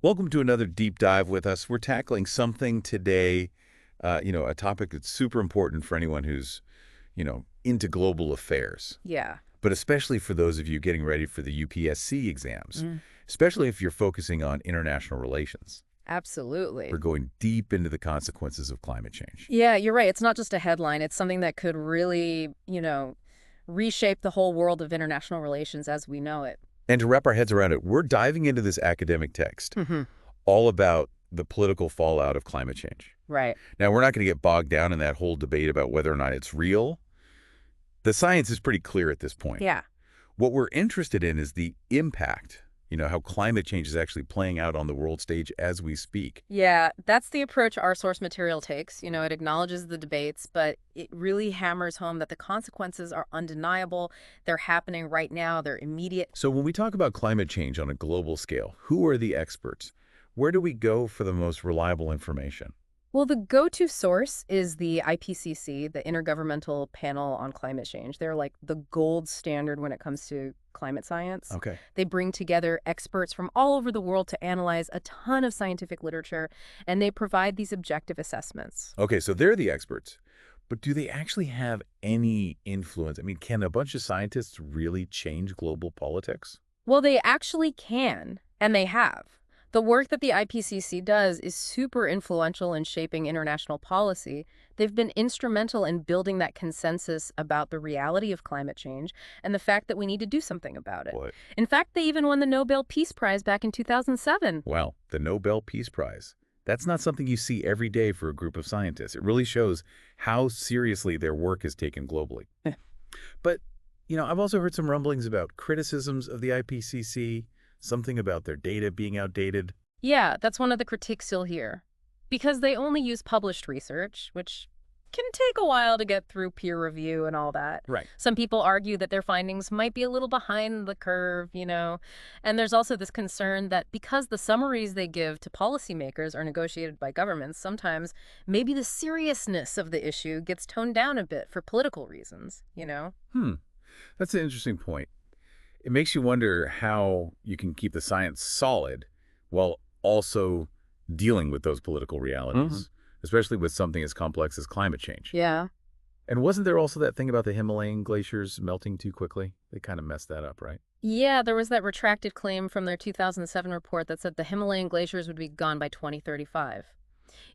Welcome to another deep dive with us. We're tackling something today, a topic that's super important for anyone who's, into global affairs, Yeah. but especially for those of you getting ready for the UPSC exams, Mm. especially if you're focusing on international relations. We're Absolutely. going deep into the consequences of climate change. Yeah, you're right. It's not just a headline. It's something that could really, reshape the whole world of international relations as we know it. And to wrap our heads around it, we're diving into this academic text Hmm. all about the political fallout of climate change. Right. Now, we're not going to get bogged down in that whole debate about whether or not it's real. The science is pretty clear at this point. Yeah. What we're interested in is the impact, how climate change is actually playing out on the world stage as we speak. Yeah, that's the approach our source material takes. It acknowledges the debates, but it really hammers home that the consequences are undeniable. They're happening right now. They're immediate. So when we talk about climate change on a global scale, who are the experts? Where do we go for the most reliable information? Well, the go-to source is the IPCC, the Intergovernmental Panel on Climate Change. They're like the gold standard when it comes to climate science. Okay. They bring together experts from all over the world to analyze a ton of scientific literature, and they provide these objective assessments. Okay, so they're the experts. But do they actually have any influence? I mean, can a bunch of scientists really change global politics? Well, they actually can, and they have. The work that the IPCC does is super influential in shaping international policy. They've been instrumental in building that consensus about the reality of climate change and the fact that we need to do something about it. What? In fact, they even won the Nobel Peace Prize back in 2007. Well, the Nobel Peace Prize. That's not something you see every day for a group of scientists. It really shows how seriously their work is taken globally. Eh. But, I've also heard some rumblings about criticisms of the IPCC, something about their data being outdated. Yeah, that's one of the critiques you'll hear. Because they only use published research, which can take a while to get through peer review and all that. Right. Some people argue that their findings might be a little behind the curve. And there's also this concern that because the summaries they give to policymakers are negotiated by governments, sometimes maybe the seriousness of the issue gets toned down a bit for political reasons. That's an interesting point. It makes you wonder how you can keep the science solid while also dealing with those political realities, especially with something as complex as climate change. Yeah. And wasn't there also that thing about the Himalayan glaciers melting too quickly? They kind of messed that up, right? Yeah, there was that retracted claim from their 2007 report that said the Himalayan glaciers would be gone by 2035.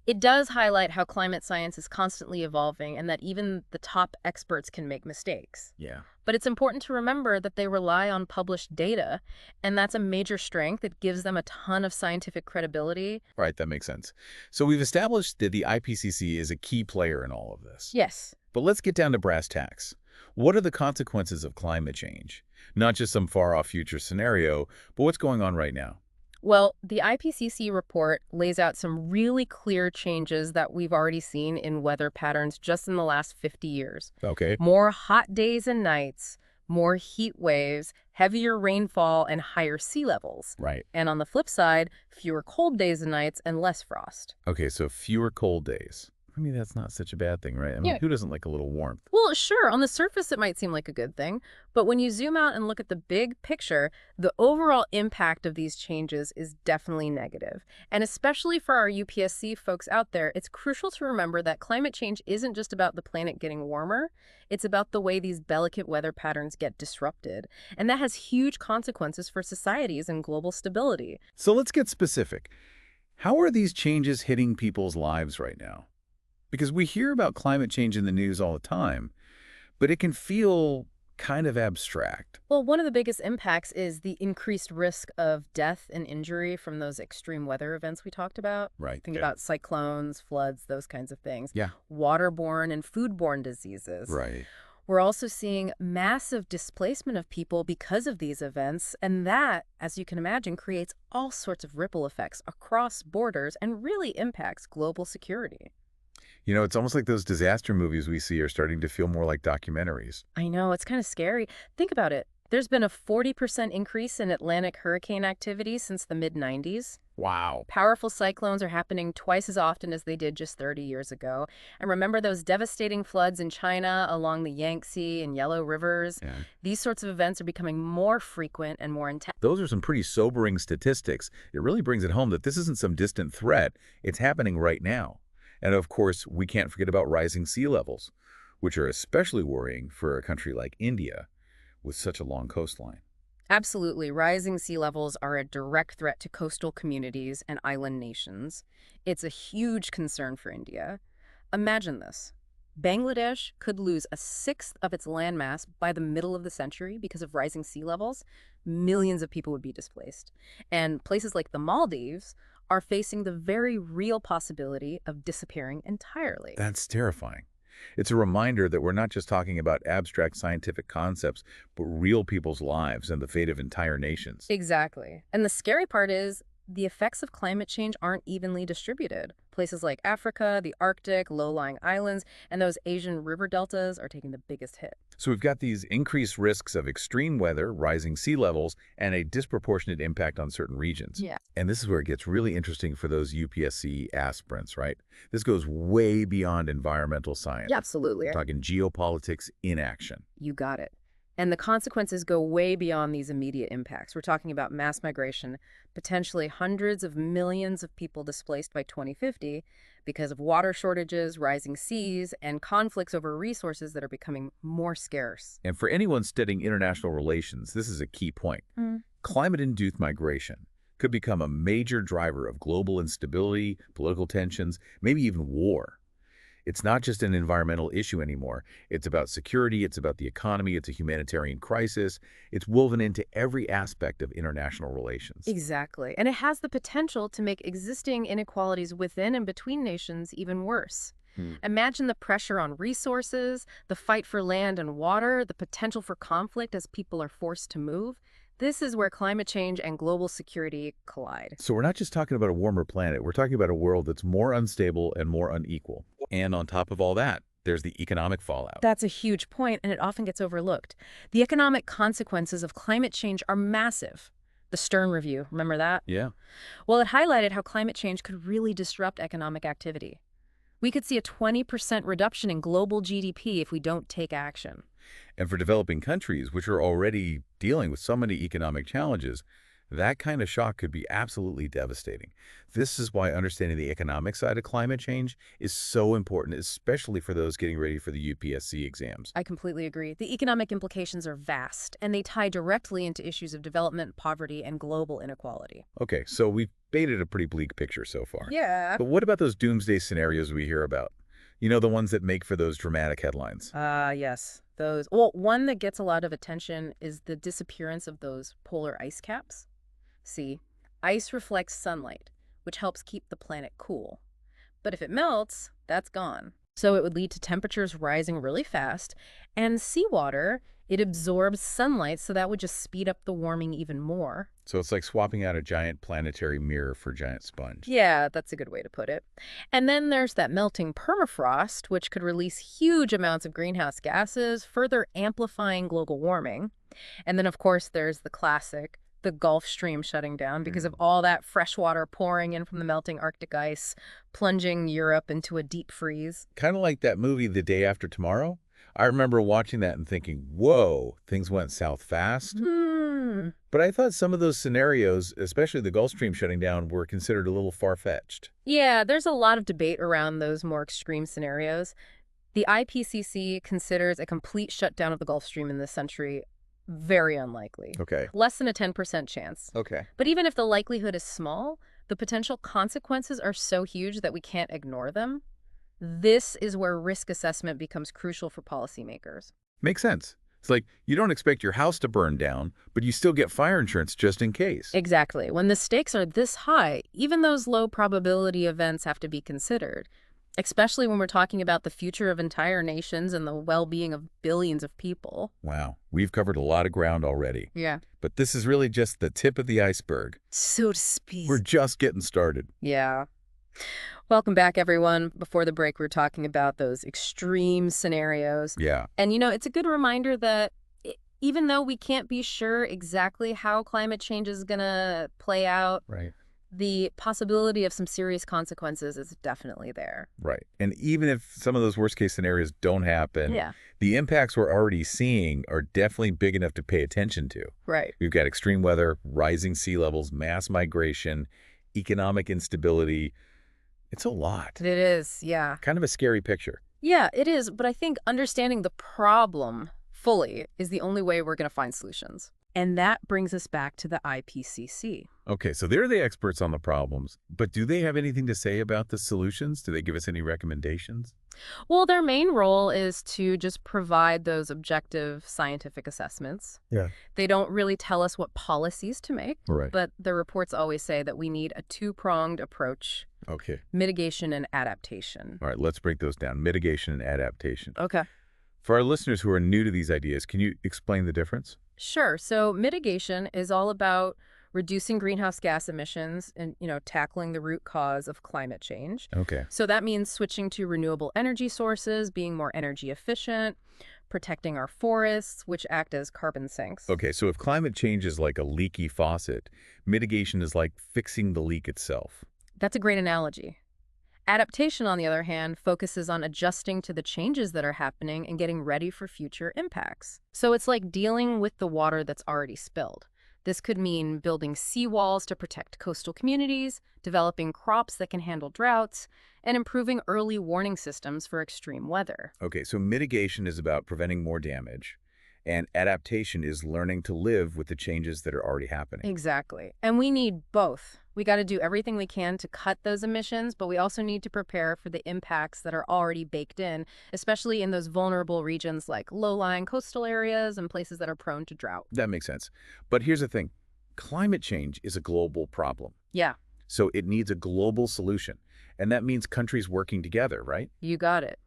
It does highlight how climate science is constantly evolving and that even the top experts can make mistakes. Yeah. But it's important to remember that they rely on published data, and that's a major strength. It gives them a ton of scientific credibility. Right, that makes sense. So we've established that the IPCC is a key player in all of this. Yes. But let's get down to brass tacks. What are the consequences of climate change? Not just some far-off future scenario, but what's going on right now? Well, the IPCC report lays out some really clear changes that we've already seen in weather patterns just in the last 50 years. Okay. More hot days and nights, more heat waves, heavier rainfall, and higher sea levels. Right. And on the flip side, fewer cold days and nights and less frost. Okay, so fewer cold days. I mean, that's not such a bad thing, right? I mean, Yeah. who doesn't like a little warmth? Well, sure, on the surface it might seem like a good thing, but when you zoom out and look at the big picture, the overall impact of these changes is definitely negative. And especially for our UPSC folks out there, it's crucial to remember that climate change isn't just about the planet getting warmer, it's about the way these delicate weather patterns get disrupted. And that has huge consequences for societies and global stability. So let's get specific. How are these changes hitting people's lives right now? Because we hear about climate change in the news all the time, but it can feel kind of abstract. Well, one of the biggest impacts is the increased risk of death and injury from those extreme weather events we talked about. Right. Think Yeah. about cyclones, floods, those kinds of things. Yeah. Waterborne and foodborne diseases. Right. We're also seeing massive displacement of people because of these events, and that, as you can imagine, creates all sorts of ripple effects across borders and really impacts global security. It's almost like those disaster movies we see are starting to feel more like documentaries. I know, it's kind of scary. Think about it. There's been a 40% increase in Atlantic hurricane activity since the mid-90s. Wow. Powerful cyclones are happening twice as often as they did just 30 years ago. And remember those devastating floods in China along the Yangtze and Yellow Rivers? Yeah. These sorts of events are becoming more frequent and more intense. Those are some pretty sobering statistics. It really brings it home that this isn't some distant threat. It's happening right now. And of course, we can't forget about rising sea levels, which are especially worrying for a country like India with such a long coastline. Absolutely. Rising sea levels are a direct threat to coastal communities and island nations. It's a huge concern for India. Imagine this. Bangladesh could lose a sixth of its landmass by the middle of the century because of rising sea levels. Millions of people would be displaced. And places like the Maldives are facing the very real possibility of disappearing entirely. That's terrifying. It's a reminder that we're not just talking about abstract scientific concepts, but real people's lives and the fate of entire nations. Exactly. And the scary part is the effects of climate change aren't evenly distributed. Places like Africa, the Arctic, low-lying islands, and those Asian river deltas are taking the biggest hit. So we've got these increased risks of extreme weather, rising sea levels, and a disproportionate impact on certain regions. Yeah. And this is where it gets really interesting for those UPSC aspirants, right? This goes way beyond environmental science. Yeah, absolutely. We're talking geopolitics in action. You got it. And the consequences go way beyond these immediate impacts. We're talking about mass migration, potentially hundreds of millions of people displaced by 2050 because of water shortages, rising seas, and conflicts over resources that are becoming more scarce. And for anyone studying international relations, this is a key point. Climate-induced migration could become a major driver of global instability, political tensions, maybe even war. It's not just an environmental issue anymore. It's about security, it's about the economy, it's a humanitarian crisis. It's woven into every aspect of international relations. Exactly. And it has the potential to make existing inequalities within and between nations even worse. Imagine the pressure on resources, the fight for land and water, the potential for conflict as people are forced to move. This is where climate change and global security collide. So we're not just talking about a warmer planet, we're talking about a world that's more unstable and more unequal. And on top of all that, there's the economic fallout. That's a huge point, and it often gets overlooked. The economic consequences of climate change are massive. The Stern Review, remember that? Yeah. Well, it highlighted how climate change could really disrupt economic activity. We could see a 20% reduction in global GDP if we don't take action. And for developing countries, which are already dealing with so many economic challenges, that kind of shock could be absolutely devastating. This is why understanding the economic side of climate change is so important, especially for those getting ready for the UPSC exams. I completely agree. The economic implications are vast, and they tie directly into issues of development, poverty, and global inequality. Okay, so we've painted a pretty bleak picture so far. Yeah. But what about those doomsday scenarios we hear about? You know, the ones that make for those dramatic headlines. Yes. Those. Well, one that gets a lot of attention is the disappearance of those polar ice caps. See, ice reflects sunlight, which helps keep the planet cool. But if it melts, that's gone. So it would lead to temperatures rising really fast, and seawater, it absorbs sunlight, so that would just speed up the warming even more. So it's like swapping out a giant planetary mirror for a giant sponge. Yeah, that's a good way to put it. And then there's that melting permafrost, which could release huge amounts of greenhouse gases, further amplifying global warming. And then, of course, there's the classic, the Gulf Stream shutting down because of all that fresh water pouring in from the melting Arctic ice, plunging Europe into a deep freeze. Kind of like that movie, The Day After Tomorrow. I remember watching that and thinking, whoa, things went south fast. But I thought some of those scenarios, especially the Gulf Stream shutting down, were considered a little far-fetched. Yeah, there's a lot of debate around those more extreme scenarios. The IPCC considers a complete shutdown of the Gulf Stream in this century very unlikely. Okay. Less than a 10% chance. Okay. But even if the likelihood is small, the potential consequences are so huge that we can't ignore them. This is where risk assessment becomes crucial for policymakers. Makes sense. It's like you don't expect your house to burn down, but you still get fire insurance just in case. Exactly. When the stakes are this high, even those low probability events have to be considered, especially when we're talking about the future of entire nations and the well-being of billions of people. Wow, we've covered a lot of ground already. Yeah. But this is really just the tip of the iceberg. So to speak. We're just getting started. Yeah. Welcome back, everyone. Before the break, we were talking about those extreme scenarios. Yeah. And, you know, it's a good reminder that even though we can't be sure exactly how climate change is going to play out, Right. the possibility of some serious consequences is definitely there. Right. And even if some of those worst case scenarios don't happen, Yeah, the impacts we're already seeing are definitely big enough to pay attention to. right. We've got extreme weather, rising sea levels, mass migration, economic instability. It's a lot. It is, yeah. Kind of a scary picture. Yeah, it is, but I think understanding the problem fully is the only way we're going to find solutions. And that brings us back to the IPCC. Okay, so they're the experts on the problems, but do they have anything to say about the solutions? Do they give us any recommendations? Well, their main role is to just provide those objective scientific assessments. Yeah. They don't really tell us what policies to make, Right. but the reports always say that we need a two-pronged approach: Okay. mitigation and adaptation. All right, let's break those down. Mitigation and adaptation. Okay. For our listeners who are new to these ideas, can you explain the difference? Sure. So mitigation is all about reducing greenhouse gas emissions and, tackling the root cause of climate change. Okay. So that means switching to renewable energy sources, being more energy efficient, protecting our forests, which act as carbon sinks. Okay, so if climate change is like a leaky faucet, mitigation is like fixing the leak itself. That's a great analogy. Adaptation, on the other hand, focuses on adjusting to the changes that are happening and getting ready for future impacts. So it's like dealing with the water that's already spilled. This could mean building seawalls to protect coastal communities, developing crops that can handle droughts, and improving early warning systems for extreme weather. Okay, so mitigation is about preventing more damage, and adaptation is learning to live with the changes that are already happening. Exactly. And we need both. We got to do everything we can to cut those emissions, but we also need to prepare for the impacts that are already baked in, especially in those vulnerable regions like low-lying coastal areas and places that are prone to drought. That makes sense. But here's the thing. Climate change is a global problem, Yeah, so it needs a global solution. And that means countries working together, right? you got it.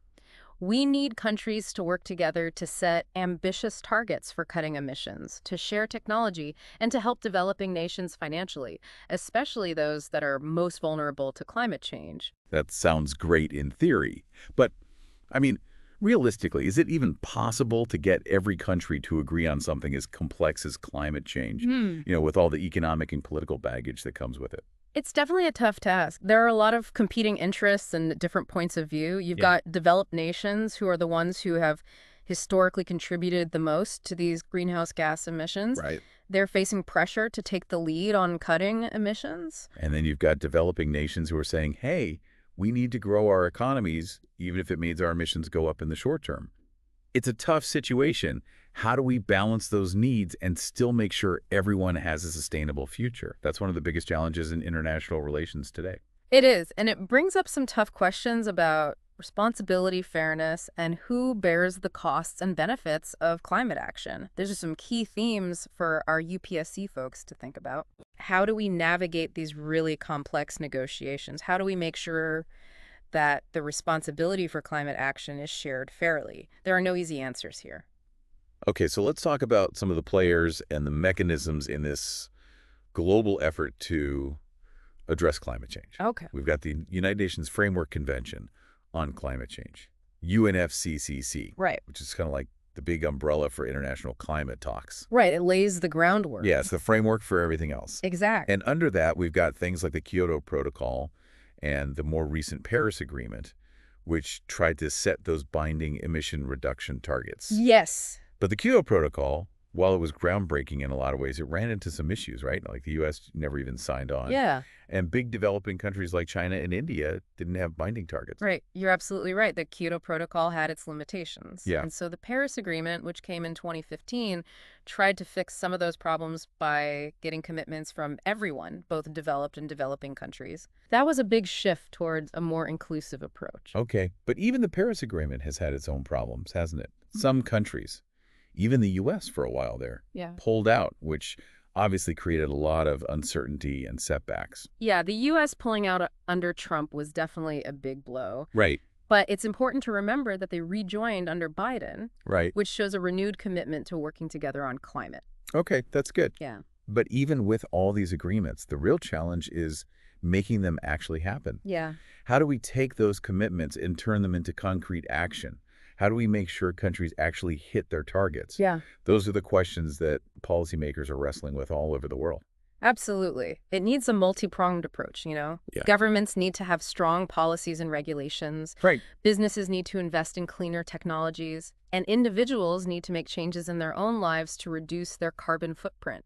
We need countries to work together to set ambitious targets for cutting emissions, to share technology, and to help developing nations financially, especially those that are most vulnerable to climate change. That sounds great in theory. But, I mean, realistically, is it even possible to get every country to agree on something as complex as climate change, with all the economic and political baggage that comes with it? It's definitely a tough task. There are a lot of competing interests and different points of view. You've Yeah. got developed nations who are the ones who have historically contributed the most to these greenhouse gas emissions. Right. They're facing pressure to take the lead on cutting emissions. And then you've got developing nations who are saying, hey, we need to grow our economies, even if it means our emissions go up in the short term. It's a tough situation. How do we balance those needs and still make sure everyone has a sustainable future? That's one of the biggest challenges in international relations today. It is, and it brings up some tough questions about responsibility, fairness, and who bears the costs and benefits of climate action. There's just some key themes for our UPSC folks to think about. How do we navigate these really complex negotiations? How do we make sure that the responsibility for climate action is shared fairly? There are no easy answers here. Okay, so let's talk about some of the players and the mechanisms in this global effort to address climate change. Okay. We've got the United Nations Framework Convention on Climate Change, UNFCCC, Right. which is kind of like the big umbrella for international climate talks. Right. It lays the groundwork. Yeah, it's the framework for everything else. Exactly. And under that, we've got things like the Kyoto Protocol and the more recent Paris Agreement, which tried to set those binding emission reduction targets. Yes. But the Kyoto Protocol, while it was groundbreaking in a lot of ways, it ran into some issues, right? Like the U.S. never even signed on. Yeah. And big developing countries like China and India didn't have binding targets. Right. You're absolutely right. The Kyoto Protocol had its limitations. Yeah. And so the Paris Agreement, which came in 2015, tried to fix some of those problems by getting commitments from everyone, both developed and developing countries. That was a big shift towards a more inclusive approach. Okay. But even the Paris Agreement has had its own problems, hasn't it? Some countries, even the U.S. for a while there, Yeah. pulled out, which obviously created a lot of uncertainty and setbacks. Yeah, the U.S. pulling out under Trump was definitely a big blow. Right. But it's important to remember that they rejoined under Biden, Right. which shows a renewed commitment to working together on climate. Okay, that's good. Yeah. But even with all these agreements, the real challenge is making them actually happen. Yeah. How do we take those commitments and turn them into concrete action? How do we make sure countries actually hit their targets? Yeah. Those are the questions that policymakers are wrestling with all over the world. Absolutely. It needs a multi-pronged approach, Yeah. Governments need to have strong policies and regulations. Right. Businesses need to invest in cleaner technologies. And individuals need to make changes in their own lives to reduce their carbon footprint.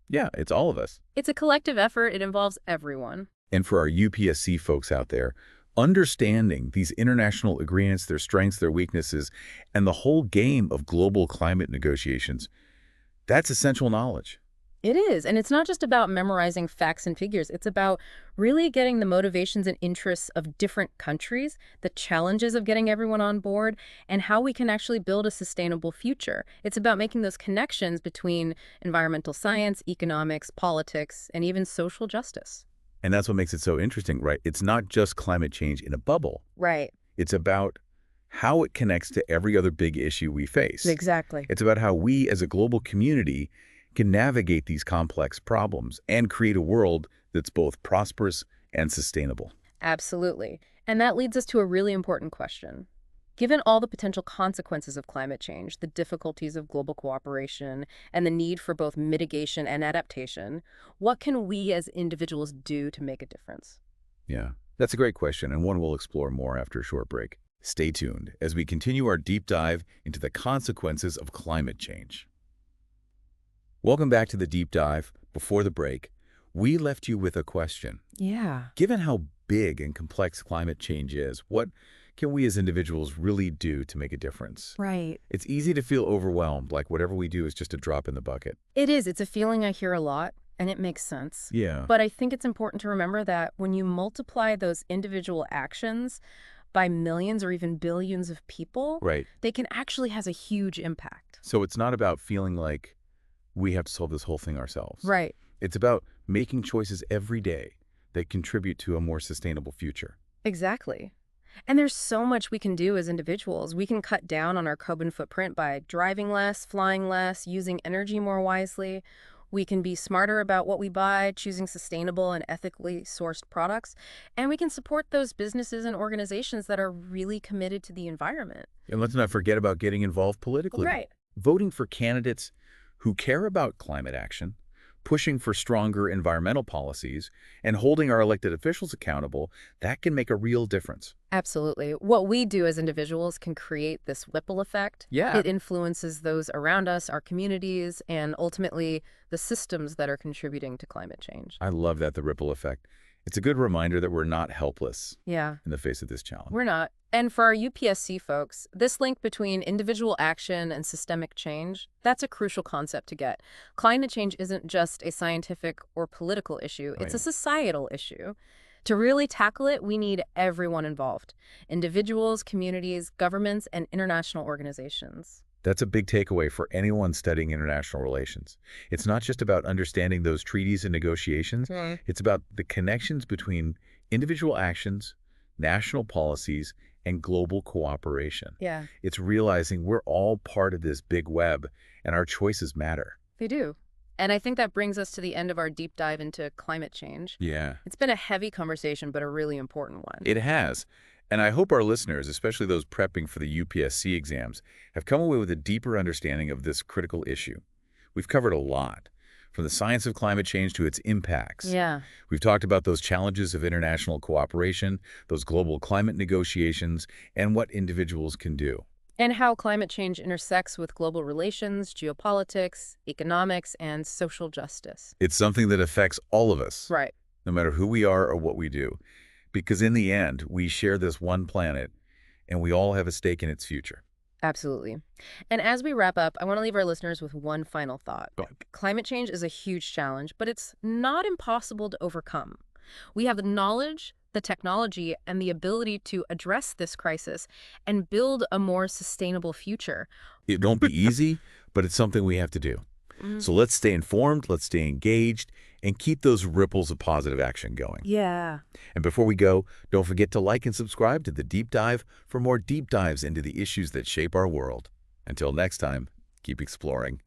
Yeah, it's all of us. It's a collective effort. It involves everyone. And for our UPSC folks out there, understanding these international agreements, their strengths, their weaknesses, and the whole game of global climate negotiations, that's essential knowledge. It is. And it's not just about memorizing facts and figures. It's about really getting the motivations and interests of different countries, the challenges of getting everyone on board, and how we can actually build a sustainable future. It's about making those connections between environmental science, economics, politics, and even social justice. And that's what makes it so interesting, right? It's not just climate change in a bubble. Right. It's about how it connects to every other big issue we face. Exactly. It's about how we as a global community can navigate these complex problems and create a world that's both prosperous and sustainable. Absolutely. And that leads us to a really important question. Given all the potential consequences of climate change, the difficulties of global cooperation, and the need for both mitigation and adaptation, what can we as individuals do to make a difference? Yeah, that's a great question, and one we'll explore more after a short break. Stay tuned as we continue our deep dive into the consequences of climate change. Welcome back to the deep dive. Before the break, we left you with a question. Yeah. Given how big and complex climate change is, what can we as individuals really do to make a difference? Right. It's easy to feel overwhelmed, like whatever we do is just a drop in the bucket. It is. It's a feeling I hear a lot, and it makes sense. Yeah. But I think it's important to remember that when you multiply those individual actions by millions or even billions of people, Right. they can actually have a huge impact. So it's not about feeling like we have to solve this whole thing ourselves. Right. It's about making choices every day that contribute to a more sustainable future. Exactly. And there's so much we can do as individuals. We can cut down on our carbon footprint by driving less, flying less, using energy more wisely. We can be smarter about what we buy, choosing sustainable and ethically sourced products. And we can support those businesses and organizations that are really committed to the environment. And let's not forget about getting involved politically. Right. Voting for candidates who care about climate action, pushing for stronger environmental policies, and holding our elected officials accountable, that can make a real difference. Absolutely. What we do as individuals can create this ripple effect. Yeah. It influences those around us, our communities, and ultimately the systems that are contributing to climate change. I love that, the ripple effect. It's a good reminder that we're not helpless Yeah, in the face of this challenge. we're not. And for our UPSC folks, this link between individual action and systemic change, that's a crucial concept to get. Climate change isn't just a scientific or political issue, it's a Right. societal issue. To really tackle it, we need everyone involved: individuals, communities, governments, and international organizations. That's a big takeaway for anyone studying international relations. It's not just about understanding those treaties and negotiations. It's about the connections between individual actions, national policies, and global cooperation. Yeah, It's realizing we're all part of this big web, and our choices matter. they do. And I think that brings us to the end of our deep dive into climate change. Yeah, It's been a heavy conversation, but a really important one. it has. And I hope our listeners, especially those prepping for the UPSC exams, have come away with a deeper understanding of this critical issue. We've covered a lot, from the science of climate change to its impacts. Yeah. We've talked about those challenges of international cooperation, those global climate negotiations, and what individuals can do. And how climate change intersects with global relations, geopolitics, economics, and social justice. It's something that affects all of us, Right. no matter who we are or what we do. Because in the end, we share this one planet, and we all have a stake in its future. Absolutely. And as we wrap up, I want to leave our listeners with one final thought. Climate change is a huge challenge, but it's not impossible to overcome. We have the knowledge, the technology, and the ability to address this crisis and build a more sustainable future. It won't be easy, but it's something we have to do. So let's stay informed, let's stay engaged, and keep those ripples of positive action going. Yeah. And before we go, don't forget to like and subscribe to The Deep Dive for more deep dives into the issues that shape our world. Until next time, keep exploring.